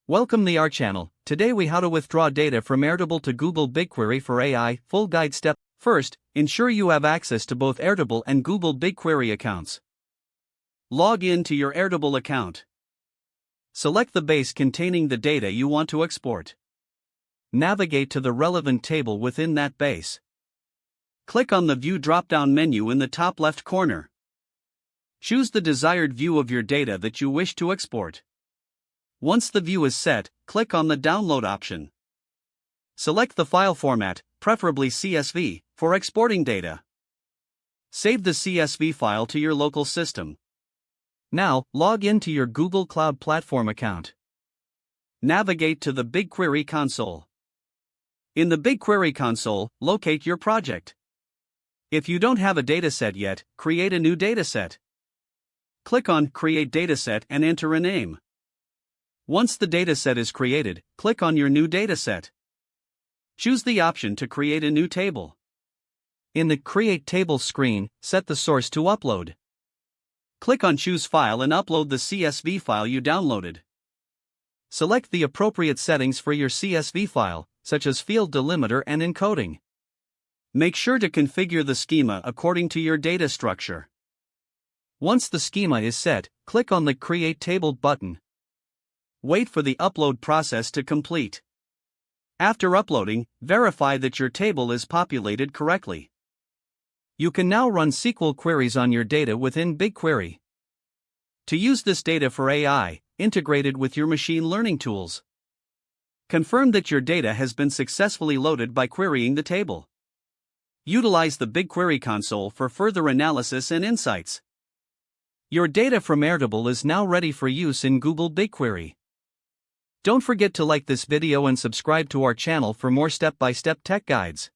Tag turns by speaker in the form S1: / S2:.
S1: Welcome to our channel. Today we how to withdraw data from Airtable to Google BigQuery for AI. Full guide step. First, ensure you have access to both Airtable and Google BigQuery accounts. Log in to your Airtable account. Select the base containing the data you want to export. Navigate to the relevant table within that base. Click on the View drop-down menu in the top left corner. Choose the desired view of your data that you wish to export. Once the view is set, click on the Download option. Select the file format, preferably CSV, for exporting data. Save the CSV file to your local system. Now, log into your Google Cloud Platform account. Navigate to the BigQuery console. In the BigQuery console, locate your project. If you don't have a dataset yet, create a new dataset. Click on Create Dataset and enter a name. Once the dataset is created, click on your new dataset. Choose the option to create a new table. In the Create Table screen, set the source to upload. Click on Choose File and upload the CSV file you downloaded. Select the appropriate settings for your CSV file, such as field delimiter and encoding. Make sure to configure the schema according to your data structure. Once the schema is set, click on the Create Table button. Wait for the upload process to complete. After uploading, verify that your table is populated correctly. You can now run SQL queries on your data within BigQuery. To use this data for AI, integrated with your machine learning tools. Confirm that your data has been successfully loaded by querying the table. Utilize the BigQuery console for further analysis and insights. Your data from Airtable is now ready for use in Google BigQuery. Don't forget to like this video and subscribe to our channel for more step-by-step tech guides.